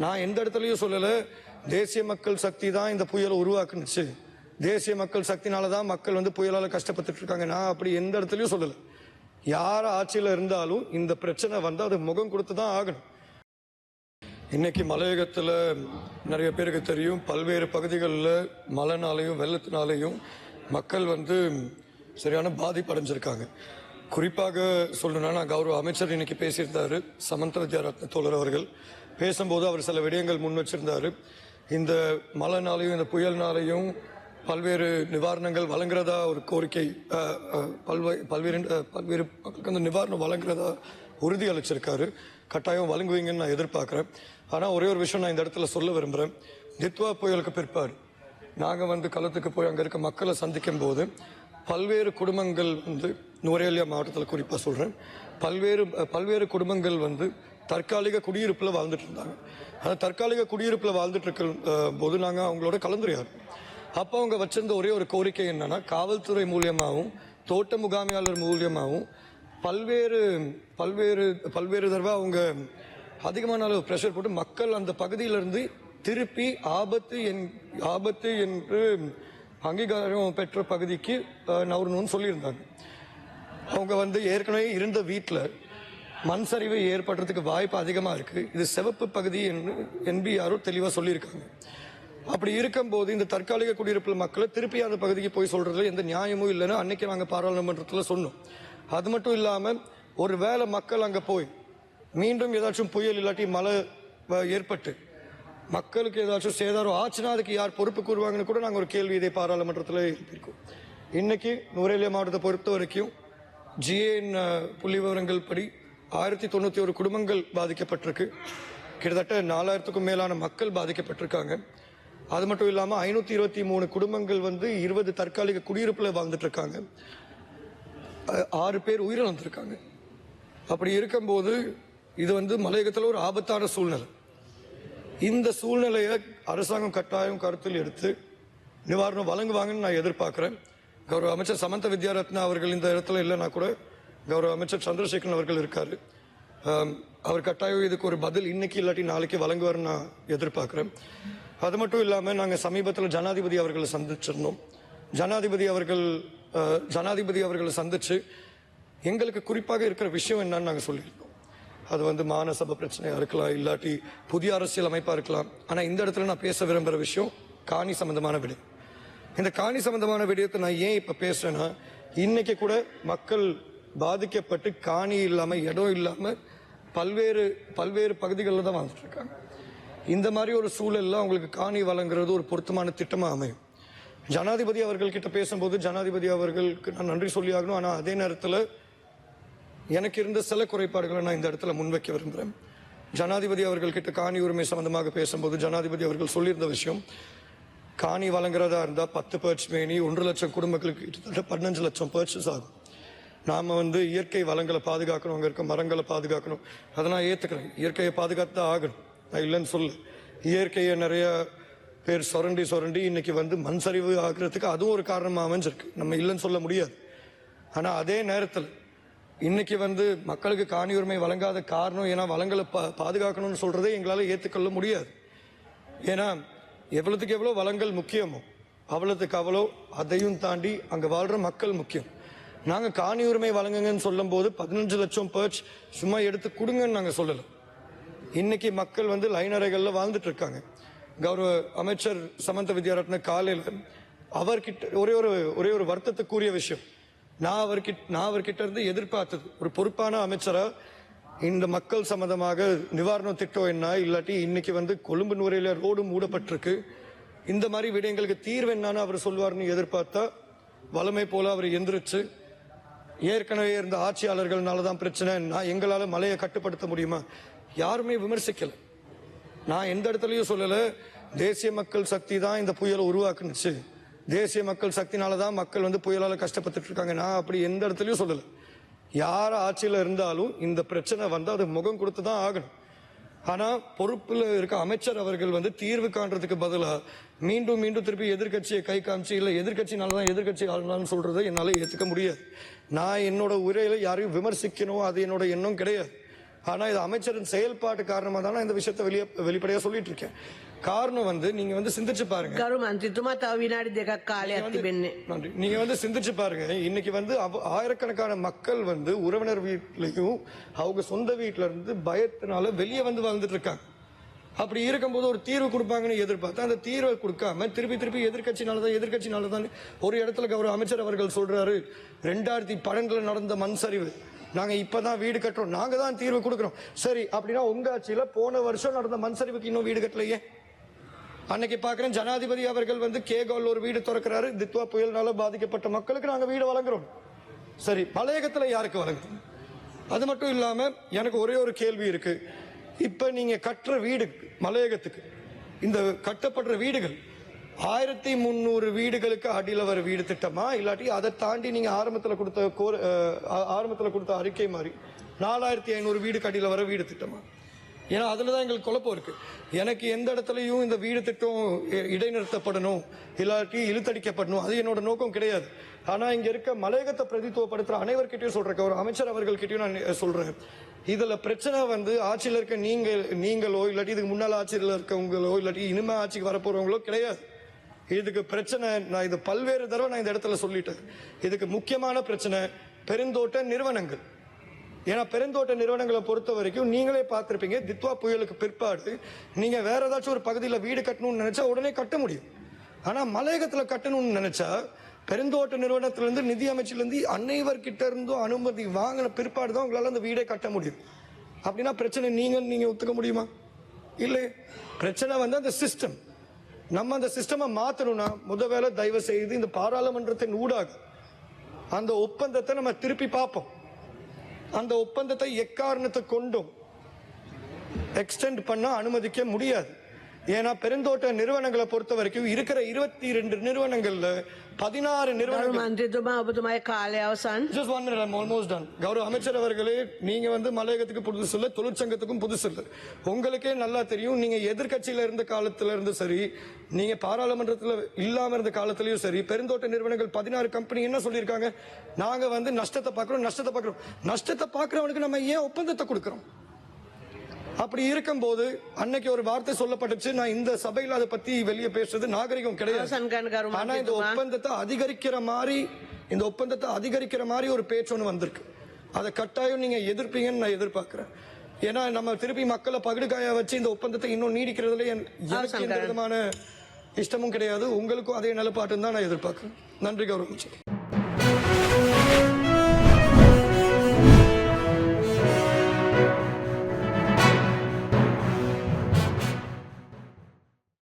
நான் எந்த இடத்துலையும் சொல்லலை தேசிய மக்கள் சக்தி தான் இந்த புயலை உருவாக்குனுச்சு, தேசிய மக்கள் சக்தினால தான் மக்கள் வந்து புயலால் கஷ்டப்பட்டுட்டு இருக்காங்க. நான் அப்படி எந்த இடத்துலையும் சொல்லலை. யார் ஆட்சியில் இருந்தாலும் இந்த பிரச்சனை வந்து அது முகம் கொடுத்து தான் ஆகணும். இன்னைக்கு மலையகத்தில் நிறைய பேருக்கு தெரியும், பல்வேறு பகுதிகளில் மழைனாலையும் வெள்ளத்தினாலையும் மக்கள் வந்து சரியான பாதிப்பு அடைஞ்சிருக்காங்க. குறிப்பாக சொல்லணும்னா கௌரவ அமைச்சர் இன்னைக்கு பேசியிருந்தாரு, சமந்த வித்யாரத்ன தோழர் அவர்கள் பேசும்போது அவர் சில விடயங்கள் முன் வச்சிருந்தாரு. இந்த மழைனாலையும் இந்த புயல்னாலையும் பல்வேறு நிவாரணங்கள் வழங்குறதா ஒரு கோரிக்கை, பல்வேறு மக்களுக்கு அந்த நிவாரணம் வழங்குறதா உறுதி அளிச்சிருக்காரு. கட்டாயம் வழங்குவீங்கன்னு நான் எதிர்பார்க்குறேன். ஆனால் ஒரே ஒரு விஷயம் நான் இந்த இடத்துல சொல்ல விரும்புகிறேன். தித்வா புயலுக்கு பிற்பாடு நாங்கள் வந்து களத்துக்கு போய் அங்கே இருக்க மக்களை சந்திக்கும் போது பல்வேறு குடும்பங்கள் வந்து நுவரேலியா மாவட்டத்தில் குறிப்பாக சொல்கிறேன், பல்வேறு குடும்பங்கள் வந்து தற்காலிக குடியிருப்பில் வாழ்ந்துட்டு இருந்தாங்க. அந்த தற்காலிக குடியிருப்பில் வாழ்ந்துட்டு இருக்க போது நாங்கள் அவங்களோட கலந்துரையாடுறோம். அப்போ அவங்க வச்சிருந்த ஒரே ஒரு கோரிக்கை என்னன்னா, காவல்துறை மூலியமாகவும் தோட்ட முகாமையாளர் மூலியமாகவும் பல்வேறு தடவை அவங்க அதிகமான அளவு ப்ரெஷர் போட்டு மக்கள் அந்த பகுதியிலிருந்து திருப்பி ஆபத்து என்று அங்கீகாரம் பெற்ற பகுதிக்கு நவரணும்னு சொல்லியிருந்தாங்க. அவங்க வந்து ஏற்கனவே இருந்த வீட்டில் மண் சரிவு ஏற்படுறதுக்கு வாய்ப்பு அதிகமாக இருக்குது, இது சிவப்பு பகுதி என்று NBRO தெளிவாக சொல்லியிருக்காங்க. அப்படி இருக்கும்போது இந்த தற்காலிக குடியிருப்பில் மக்களை திருப்பி அந்த பகுதிக்கு போய் சொல்றதுல எந்த நியாயமும் இல்லைன்னு அன்னைக்கு நாங்கள் பாராளுமன்றத்தில் சொன்னோம். அது மட்டும் இல்லாமல் ஒரு வேளை மக்கள் அங்கே போய் மீண்டும் ஏதாச்சும் புயல் இல்லாட்டி மழை ஏற்பட்டு மக்களுக்கு ஏதாச்சும் சேதாரம் ஆச்சுன்னா அதுக்கு யார் பொறுப்பு கூறுவாங்கன்னு கூட நாங்கள் ஒரு கேள்வி இதை பாராளுமன்றத்தில் எழுப்பியிருக்கோம். இன்னைக்கு நுவரேலியா மாவட்டத்தை பொறுத்த வரைக்கும் GAN புள்ளி விவரங்கள் படி 1091 குடும்பங்கள் பாதிக்கப்பட்டிருக்கு. கிட்டத்தட்ட 4000க்கும் மேலான மக்கள் பாதிக்கப்பட்டிருக்காங்க. அது மட்டும் இல்லாமல் 523 குடும்பங்கள் வந்து 20 தற்காலிக குடியிருப்பில் வாழ்ந்துட்டு இருக்காங்க. 6 பேர் உயிரிழந்திருக்காங்க. அப்படி இருக்கும்போது இது வந்து மலையகத்தில் ஒரு ஆபத்தான சூழ்நிலை. இந்த சூழ்நிலையை அரசாங்கம் கட்டாயம் கருத்தில் எடுத்து நிவாரணம் வழங்குவாங்கன்னு நான் எதிர்பார்க்குறேன். கௌரவ அமைச்சர் சமந்த வித்யாரத்னா அவர்கள் இந்த இடத்துல இல்லைன்னா கூட கௌரவ அமைச்சர் சந்திரசேகரன் அவர்கள் இருக்காரு. அவர் கட்டாயம் இதுக்கு ஒரு பதில் இன்னைக்கு இல்லாட்டி நாளைக்கு வழங்குவார்னு நான் எதிர்பார்க்குறேன். அது மட்டும் இல்லாமல் நாங்கள் சமீபத்தில் ஜனாதிபதி அவர்களை சந்திச்சிருந்தோம். ஜனாதிபதி அவர்களை சந்திச்சு எங்களுக்கு குறிப்பாக இருக்கிற விஷயம் என்னன்னு நாங்கள் சொல்லியிருந்தோம். அது வந்து மாநசபை பிரச்சனையாக இருக்கலாம், இல்லாட்டி புதிய அரசியல் அமைப்பாக இருக்கலாம். ஆனால் இந்த இடத்துல நான் பேச விரும்புகிற விஷயம் காணி சம்பந்தமான விடயம். இந்த காணி சம்பந்தமான விடயத்தை நான் ஏன் இப்போ பேசுறேன்னா, இன்னைக்கு கூட மக்கள் பாதிக்கப்பட்டு காணி இல்லாமல் இடம் இல்லாமல் பல்வேறு பகுதிகளில் தான் வாழ்ந்துட்டு இருக்காங்க. இந்த மாதிரி ஒரு சூழலில் அவங்களுக்கு காணி வழங்குறது ஒரு பொருத்தமான திட்டமாக அமையும். ஜனாதிபதி அவர்கள்கிட்ட பேசும்போது ஜனாதிபதி அவர்களுக்கு நான் நன்றி சொல்லி ஆகணும். ஆனால் அதே நேரத்தில் எனக்கு இருந்த சில குறைபாடுகளை நான் இந்த இடத்துல முன்வைக்க விரும்புகிறேன். ஜனாதிபதி அவர்கள்கிட்ட காணி உரிமை சம்பந்தமாக பேசும்போது ஜனாதிபதி அவர்கள் சொல்லியிருந்த விஷயம், காணி வழங்குறதா இருந்தால் 10 பர்ச் மேனி 1 லட்சம் குடும்பங்களுக்கு கிட்டத்தட்ட 15 லட்சம் பர்ச்சஸ் ஆகும். நாம் வந்து இயற்கை வளங்களை பாதுகாக்கணும், அங்கே இருக்க மரங்களை பாதுகாக்கணும். அதை நான் ஏற்றுக்கிறேன், இயற்கையை பாதுகாத்து தான் ஆகணும், நான் இல்லைன்னு சொல்ல. இயற்கையை நிறைய பேர் சுரண்டி இன்னைக்கு வந்து மண் சரிவு ஆகிறதுக்கு அதுவும் ஒரு காரணமாக அமைஞ்சிருக்கு, நம்ம இல்லைன்னு சொல்ல முடியாது. ஆனால் அதே நேரத்தில் இன்னைக்கு வந்து மக்களுக்கு காணி உரிமை வழங்காத காரணம் ஏன்னா வளங்களை பாதுகாக்கணும்னு சொல்றதே எங்களால் ஏற்றுக்கொள்ள முடியாது. ஏன்னா எவ்வளவுக்கு எவ்வளோ வளங்கள் முக்கியமோ அவ்வளவுக்கு அவ்வளோ அதையும் தாண்டி அங்கே வாழ்ற மக்கள் முக்கியம். நாங்கள் காணி உரிமை வழங்குங்கன்னு சொல்லும் போது 15 லட்சம் பர்ச் சும்மா எடுத்து கொடுங்கன்னு நாங்கள் சொல்லலை. இன்னைக்கு மக்கள் வந்து லைனறைகளில் வாழ்ந்துட்டு இருக்காங்க. கௌரவ அமைச்சர் சமந்த வித்யாரத்ன காலையில் அவர்கிட்ட ஒரே ஒரு வருத்தத்துக்குரிய விஷயம், நான் அவர்கிட்ட இருந்து எதிர்பார்த்தது ஒரு பொறுப்பான அமைச்சரா இந்த மக்கள் சம்பந்தமாக நிவாரண திட்டம் என்ன, இல்லாட்டி இன்னைக்கு வந்து கொழும்பு நுவரேலியா ரோடு மூடப்பட்டிருக்கு, இந்த மாதிரி விடயங்களுக்கு தீர்வு என்னன்னு அவர் சொல்வார்னு எதிர்பார்த்தா வளமை போல அவர் எந்திரிச்சு ஏற்கனவே இருந்த ஆட்சியாளர்கள்னால தான் பிரச்சனை, நான் எங்களால் மலையை கட்டுப்படுத்த முடியுமா, யாருமே விமர்சிக்கல. நான் எந்த இடத்துலையும் சொல்லலை தேசிய மக்கள் சக்தி தான் இந்த புயலை உருவாக்குனுச்சு, தேசிய மக்கள் சக்தினால தான் மக்கள் வந்து புயலால் கஷ்டப்பட்டுட்டு இருக்காங்க. நான் அப்படி எந்த இடத்துலையும் சொல்லலை. யார் ஆட்சியில் இருந்தாலும் இந்த பிரச்சனை வந்து அது முகம் கொடுத்து தான் ஆகணும். ஆனால் பொறுப்பில் இருக்க அமைச்சர் அவர்கள் வந்து தீர்வு காண்றதுக்கு பதிலாக மீண்டும் திருப்பி எதிர்கட்சியை கை காமிச்சு இல்லை எதிர்கட்சினால தான் எதிர்கட்சி ஆளலாம்னு சொல்றதை என்னால் ஏற்றுக்க முடியாது. நான் என்னோட உரையில யாரையும் விமர்சிக்கணும், அது என்னோட எண்ணம் கிடையாது. ஆனா இது அமைச்சரின் செயல்பாட்டு காரணமா தான் நான் இந்த விஷயத்தை வெளிப்படையா சொல்லிட்டு இருக்கேன். காரணம் வந்து நீங்க வந்து சிந்திச்சு பாருங்க. ගරු මන්ත්‍රීතුමා තව විනාඩි 2ක් කාලයක් තිබෙන්නේ. நன்றி. நீங்க வந்து சிந்திச்சு பாருங்க. இன்னைக்கு வந்து ஆயிரக்கணக்கான மக்கள் வந்து உறவினர் வீட்லயும் அவங்க சொந்த வீட்ல இருந்து பயத்தினால வெளியே வந்து வாழ்ந்துட்டு இருக்காங்க. அப்படி இருக்கும்போது ஒரு தீர்வு கொடுப்பாங்கன்னு எதிர்பார்த்தா அந்த தீர்வை கொடுக்காம திருப்பி எதிர்கட்சினாலதான் ஒரு இடத்துல கௌரவ அமைச்சர் அவர்கள் சொல்றாரு 2012 நடந்த மண் சரிவு, நாங்க இப்பதான் வீடு கட்டுறோம், நாங்க தான் தீர்வு கொடுக்கிறோம். சரி, அப்படின்னா உங்க ஆட்சியில போன வருஷம் நடந்த மண் சரிவுக்கு இன்னும் வீடு கட்டலையே. அன்னைக்கு பாக்குறேன் ஜனாதிபதி அவர்கள் வந்து கேகோல் ஒரு வீடு திறக்கிறாரு, தித்வா புயல்னால பாதிக்கப்பட்ட மக்களுக்கு நாங்க வீடு வழங்குறோம். சரி, மலையகத்துல யாருக்கு வழங்குறோம்? அது மட்டும் இல்லாம எனக்கு ஒரே ஒரு கேள்வி இருக்கு. இப்ப நீங்க கட்டுற வீடு மலையகத்துக்கு இந்த கட்டப்படுற வீடுகள் 1300 வீடுகளுக்கு அடியில வர வீடு திட்டமா, இல்லாட்டி அதை தாண்டி நீங்க ஆரம்பத்துல கொடுத்த அறிக்கை மாதிரி 4500 வீடுக்கு அடியில வர வீடு திட்டமா? ஏன்னா அதுலதான் எங்களுக்கு குழப்பம் இருக்கு. எனக்கு எந்த இடத்துலயும் இந்த வீடு திட்டம் இடைநிறுத்தப்படணும் இல்லாட்டி இழுத்தடிக்கப்படணும், அது என்னோட நோக்கம் கிடையாது. ஆனா இங்க இருக்க மலையகத்தை பிரதித்துவப்படுத்துற அனைவர்கிட்டயும் சொல்றேன், ஒரு அமைச்சர் அவர்கள் கிட்டயும் நான் சொல்றேன், இதுல பிரச்சனை வந்து ஆட்சியில் இருக்க நீங்களோ இல்லாட்டி இதுக்கு முன்னாள் ஆட்சியில் இருக்கவங்களோ இல்லாட்டி இனிமே ஆட்சிக்கு வரப்போறவங்களோ கிடையாது. இதுக்கு பிரச்சனை நான் இது பல்வேறு தடவை நான் இந்த இடத்துல சொல்லிட்டேன். இதுக்கு முக்கியமான பிரச்சனை பெருந்தோட்ட நிறுவனங்கள். ஏன்னா பெருந்தோட்ட நிறுவனங்களை பொறுத்த வரைக்கும் நீங்களே பார்த்திருப்பீங்க, தித்வா புயலுக்கு பிற்பாடு நீங்க வேற ஏதாச்சும் ஒரு பகுதியில் வீடு கட்டணும்னு நினைச்சா உடனே கட்ட முடியும். ஆனா மலையகத்துல கட்டணும்னு நினைச்சா பெருந்தோட்ட நிறுவனத்திலிருந்து நிதி அமைச்சிலிருந்து அனைவர்கிட்ட இருந்தும் அனுமதி வாங்கின பிற்பாடு தான் உங்களால அந்த வீடை கட்ட முடியும். அப்படின்னா பிரச்சனை நீங்க ஒத்துக்க முடியுமா? இல்லை, பிரச்சனை வந்து அந்த சிஸ்டம். நம்ம அந்த சிஸ்டமை மாத்தணும்னா வேலை தயவு செய்து இந்த பாராளுமன்றத்தின் ஊடாக அந்த ஒப்பந்தத்தை நம்ம திருப்பி பார்ப்போம். அந்த ஒப்பந்தத்தை எக்காரணத்தை கொண்டும் எக்ஸ்டெண்ட் பண்ண அனுமதிக்க முடியாது. ஏன்னா பெருந்தோட்ட நிறுவனங்களை பொறுத்த வரைக்கும் இருக்கிற 22 நிறுவனங்கள்ல 16 நிறுவனங்கள். Just 1 minute, I'm almost done. கௌரவ அமைச்சர் அவர்களே, நீங்க வந்து மலையகத்துக்கு புதுசு இல்ல, தொழிற்சங்கத்துக்கும் புதுசு இல்ல. உங்களுக்கே நல்லா தெரியும், நீங்க எதிர்கட்சியில இருந்த காலத்துல இருந்து சரி, நீங்க பாராளுமன்றத்துல இல்லாம இருந்த காலத்திலயும் சரி, பெருந்தோட்ட நிறுவனங்கள் 16 கம்பெனி என்ன சொல்லியிருக்காங்க, நாங்க வந்து நஷ்டத்தை பார்க்கிறோம். நஷ்டத்தை பார்க்கிறவனுக்கு நம்ம ஏன் ஒப்பந்தத்தை கொடுக்கிறோம்? அப்படி இருக்கும்போது அன்னைக்கு ஒரு வார்த்தை சொல்லப்பட்டுச்சு, நான் இந்த சபையில் அதை பத்தி வெளியே பேசுறது நாகரிகம் கிடையாது. ஆனா இந்த ஒப்பந்தத்தை அதிகரிக்கிற மாதிரி ஒரு பேச்சு ஒன்று வந்திருக்கு. அதை கட்டாயம் நீங்க எதிர்ப்பீங்கன்னு நான் எதிர்பார்க்கிறேன். ஏன்னா நம்ம திருப்பி மக்களை பகடுகாய வச்சு இந்த ஒப்பந்தத்தை இன்னும் நீடிக்கிறதுல எனக்கு எந்த விதமான இஷ்டமும் கிடையாது. உங்களுக்கும் அதே நிலப்பாட்டுன்னு தான் நான் எதிர்பார்க்கிறேன். நன்றி கௌரவ அமைச்சர்.